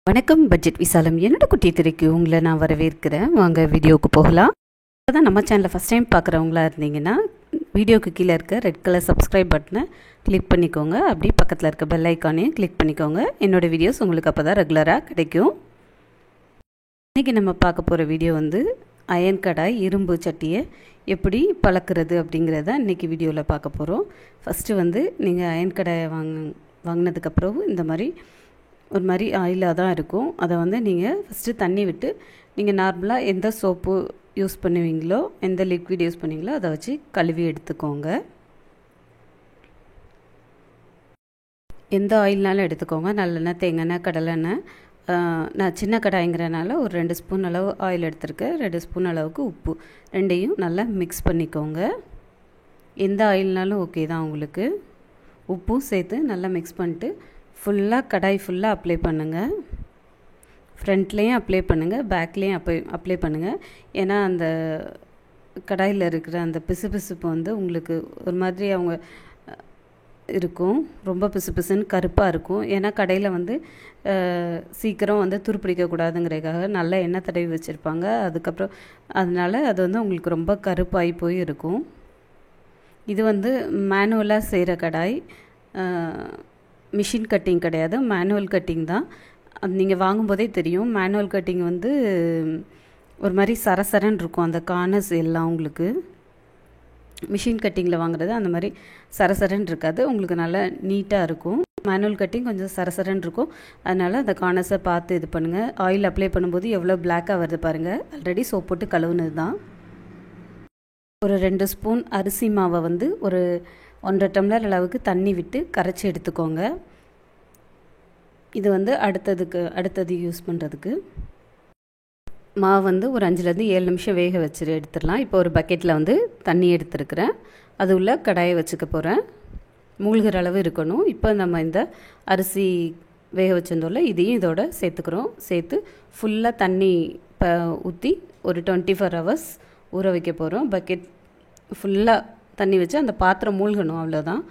வணக்கம் பட்ஜெட் விசாலம் என்னோட குட்டி திரைக்கு உங்களை நான் வரவேற்கிறேன். வாங்க வீடியோவுக்கு போகலாம். அதான் நம்ம சேனலை ஃபஸ்ட் டைம் பார்க்குறவங்களா இருந்தீங்கன்னா வீடியோக்கு கீழே இருக்க ரெட் கலர் சப்ஸ்கிரைப் பட்டனை கிளிக் பண்ணிக்கோங்க. அப்படி பக்கத்தில் இருக்க பெல் ஐக்கானையும் கிளிக் பண்ணிக்கோங்க. என்னோடய வீடியோஸ் உங்களுக்கு அப்போ தான் ரெகுலராக கிடைக்கும். இன்றைக்கி நம்ம பார்க்க போகிற வீடியோ அயன் கடாய் இரும்பு சட்டியை எப்படி பழக்கிறது அப்படிங்கிறத இன்றைக்கி வீடியோவில் பார்க்க போகிறோம். ஃபஸ்ட்டு நீங்கள் அயன் கடாயை வாங்கினதுக்கப்புறம் இந்த மாதிரி ஒரு மாதிரி ஆயிலாக தான் இருக்கும். அதை நீங்கள் ஃபஸ்ட்டு தண்ணி விட்டு நீங்கள் நார்மலாக எந்த சோப்பு யூஸ் பண்ணுவீங்களோ எந்த லிக்விட் யூஸ் பண்ணுவீங்களோ அதை வச்சு கழுவி எடுத்துக்கோங்க. எந்த ஆயில்னாலும் எடுத்துக்கோங்க. நல்லெண்ணெய், தேங்காய், கடலெண்ணெய். நான் சின்ன கடாய்ங்கிறனால ஒரு 2 ஸ்பூன் அளவு ஆயில் எடுத்துருக்கேன். 2 ஸ்பூன் அளவுக்கு உப்பு, ரெண்டையும் நல்லா மிக்ஸ் பண்ணிக்கோங்க. எந்த ஆயில்னாலும் ஓகே தான் உங்களுக்கு. உப்பும் சேர்த்து நல்லா மிக்ஸ் பண்ணிட்டு ஃபுல்லாக கடாய் ஃபுல்லாக அப்ளை பண்ணுங்கள். ஃப்ரண்ட்லேயும் அப்ளை பண்ணுங்கள், பேக்லேயும் அப்ளை பண்ணுங்கள். ஏன்னா அந்த கடாயில் இருக்கிற அந்த பிசுபிசுப்பு உங்களுக்கு ஒரு மாதிரி இருக்கும். ரொம்ப பிசுபிசுன்னு கருப்பாக இருக்கும். ஏன்னா கடையில் சீக்கிரம் துருப்பிடிக்கக்கூடாதுங்கிறதுக்காக நல்லா எண்ணெய் தடவி வச்சுருப்பாங்க. அதுக்கப்புறம் அதனால் அது உங்களுக்கு ரொம்ப கருப்பாகி போய் இருக்கும். இது மேனுவலாக செய்கிற கடாய், மிஷின் கட்டிங் கிடையாது, மேனுவல் கட்டிங் தான். அது நீங்கள் வாங்கும்போதே தெரியும். மேனுவல் கட்டிங் ஒரு மாதிரி சரசரன்னு இருக்கும் அந்த கார்னர்ஸ் எல்லாம். உங்களுக்கு மிஷின் கட்டிங்கில் வாங்குறது அந்த மாதிரி சரசரன்னு இருக்காது, உங்களுக்கு நல்லா நீட்டாக இருக்கும். மேனுவல் கட்டிங் கொஞ்சம் சரசரன்னு இருக்கும். அதனால் அந்த கார்னர்ஸை பார்த்து இது பண்ணுங்கள். ஆயில் அப்ளை பண்ணும்போது எவ்வளோ பிளாக்காக வருது பாருங்கள். ஆல்ரெடி சோப் போட்டு கழுவுனது தான். ஒரு 2 ஸ்பூன் அரிசி மாவை ஒரு 1.5 டம்ளர் அளவுக்கு தண்ணி விட்டு கரைச்சி எடுத்துக்கோங்க. இது அடுத்தது யூஸ் பண்ணுறதுக்கு மாவு ஒரு 5லேருந்து 7 நிமிஷம் வேக வச்சு எடுத்துடலாம். இப்போ ஒரு பக்கெட்டில் தண்ணி எடுத்துருக்கிறேன். அது உள்ள கடாயை வச்சுக்க போகிறேன். மூழ்கிற அளவு இருக்கணும். இப்போ நம்ம இந்த அரிசி வேக வச்சிருந்தோம்ல, இதையும் இதோட சேர்த்துக்கிறோம். சேர்த்து ஃபுல்லாக தண்ணி ஊற்றி ஒரு 24 ஹவர்ஸ் ஊற வைக்க போகிறோம். பக்கெட் ஃபுல்லாக தண்ணி வச்சு அந்த பாத்திரம் மூழ்கணும், அவ்வளோதான்.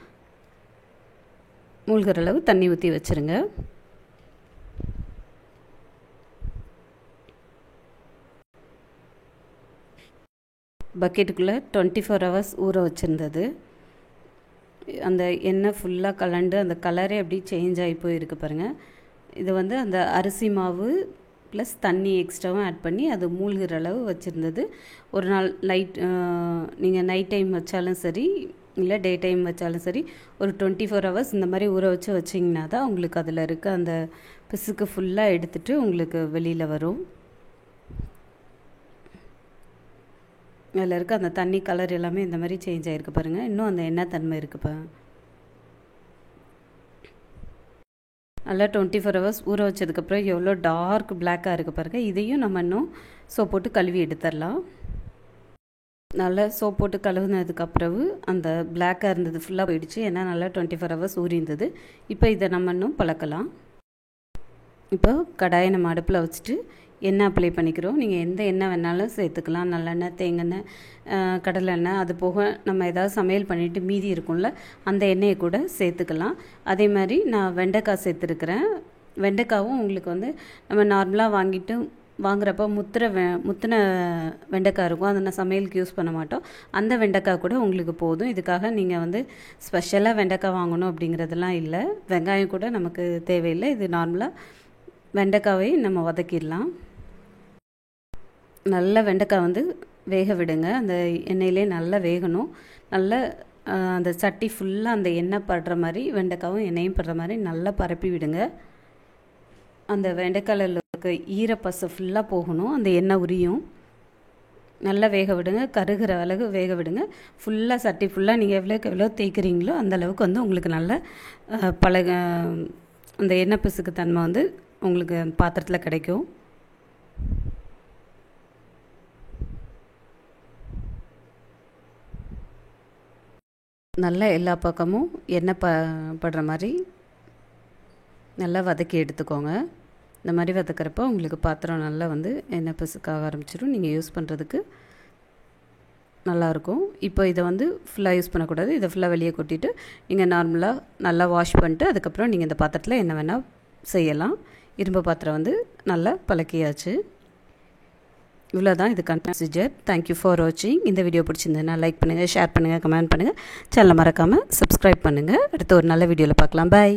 மூழ்கிற அளவு தண்ணி ஊற்றி வச்சுருங்க. பக்கெட்டுக்குள்ளே 24 ஹவர்ஸ் ஊற வச்சுருந்தது. அந்த எண்ணெய் ஃபுல்லாக கலண்டு அந்த கலரே அப்படி சேஞ்ச் ஆகி போயிருக்கு பாருங்கள். இது அந்த அரிசி மாவு ப்ளஸ் தண்ணி எக்ஸ்ட்ராவும் ஆட் பண்ணி அது மூழ்கிற அளவு வச்சுருந்தது. ஒரு நாள் நீங்கள் நைட் டைம் வச்சாலும் சரி, இல்லை டே டைம் வச்சாலும் சரி, ஒரு 24 ஹவர்ஸ் இந்த மாதிரி ஊற வச்சு வச்சிங்கன்னா தான் உங்களுக்கு அதில் இருக்க அந்த பிசுக்கு ஃபுல்லாக எடுத்துகிட்டு உங்களுக்கு வெளியில் வரும். அதில் இருக்க அந்த தண்ணி கலர் எல்லாமே இந்த மாதிரி சேஞ்ச் ஆகிருக்கு பாருங்கள். இன்னும் அந்த எண்ணெய் தன்மை இருக்குப்பா. நல்லா 24 ஹவர்ஸ் ஊற வச்சதுக்கப்புறம் எவ்வளோ டார்க் பிளாக்காக இருக்குது பாருங்கள். இதையும் நம்ம இன்னும் சோப் போட்டு கழுவி எடுத்துடலாம். நல்லா சோப் போட்டு கழுவுனதுக்கப்புறம் அந்த பிளாக்காக இருந்தது ஃபுல்லாக போயிடுச்சு. ஏன்னா நல்லா 24 ஹவர்ஸ் ஊறி இருந்தது. இப்போ இதை நம்ம இன்னும் பழக்கலாம். இப்போ கடாயை நம்ம அடுப்பில் வச்சுட்டு எண்ணெய் அப்ளை பண்ணிக்கிறோம். நீங்கள் எந்த எண்ணெய் வேணாலும் சேர்த்துக்கலாம். நல்லெண்ணெய், தேங்காய், கடலெண்ணெய். அது போக நம்ம ஏதாவது சமையல் பண்ணிவிட்டு மீதி இருக்கும்ல, அந்த எண்ணெயை கூட சேர்த்துக்கலாம். அதே மாதிரி நான் வெண்டைக்காய் சேர்த்துருக்குறேன். வெண்டைக்காவும் உங்களுக்கு நம்ம நார்மலாக வாங்குறப்போ முத்தின வெண்டைக்காய் இருக்கும். அதை நான் சமையலுக்கு யூஸ் பண்ண மாட்டோம். அந்த வெண்டைக்காய் கூட உங்களுக்கு போதும். இதுக்காக நீங்கள் ஸ்பெஷலாக வெண்டைக்காய் வாங்கணும் அப்படிங்கிறதெல்லாம் இல்லை. வெங்காயம் கூட நமக்கு தேவையில்லை. இது நார்மலாக வெண்டைக்காவை நம்ம வதக்கிடலாம். நல்லா வெண்டைக்காய் வேக விடுங்க. அந்த எண்ணெயிலே நல்லா வேகணும். நல்லா அந்த சட்டி ஃபுல்லாக அந்த எண்ணெய் படுற மாதிரி, வெண்டைக்காவும் எண்ணெயும் படுற மாதிரி நல்லா பரப்பி விடுங்க. அந்த வெண்டைக்காயில் இருக்க ஈரப்பசை ஃபுல்லாக போகணும். அந்த எண்ணெய் உரியும். நல்லா வேக விடுங்க. கருகிற அளவு வேக விடுங்க. ஃபுல்லாக சட்டி ஃபுல்லாக நீங்கள் எவ்வளோ தேய்க்கிறீங்களோ அந்த அளவுக்கு உங்களுக்கு நல்ல அந்த எண்ணெய் பிசுக்கு தன்மை உங்களுக்கு பாத்திரத்தில் கிடைக்கும். நல்லா எல்லா பக்கமும் எண்ணெய் படுற மாதிரி நல்லா வதக்கி எடுத்துக்கோங்க. இந்த மாதிரி வதக்கிறப்போ உங்களுக்கு பாத்திரம் நல்லா எண்ணெய் பிசுக்காக ஆரம்பிச்சிடும். நீங்கள் யூஸ் பண்ணுறதுக்கு நல்லாயிருக்கும். இப்போ இதை ஃபுல்லாக யூஸ் பண்ணக்கூடாது. இதை ஃபுல்லாக வெளியே கொட்டிட்டு நீங்கள் நார்மலாக நல்லா வாஷ் பண்ணிட்டு அதுக்கப்புறம் நீங்கள் இந்த பாத்திரத்தில் என்ன வேணால் செய்யலாம். இரும்பு பாத்திரம் வந்து நல்லா பழக்கியாச்சு. இவ்வளோ தான் இதுக்கான ப்ரொசீஜர். தேங்க்யூ ஃபார் வாட்சிங். இந்த வீடியோ பிடிச்சிருந்ததுன்னா லைக் பண்ணுங்கள், ஷேர் பண்ணுங்கள், கமெண்ட் பண்ணுங்கள். சேனலை மறக்காமல் சப்ஸ்கிரைப் பண்ணுங்கள். அடுத்த ஒரு நல்ல வீடியோவில் பார்க்கலாம். பாய்.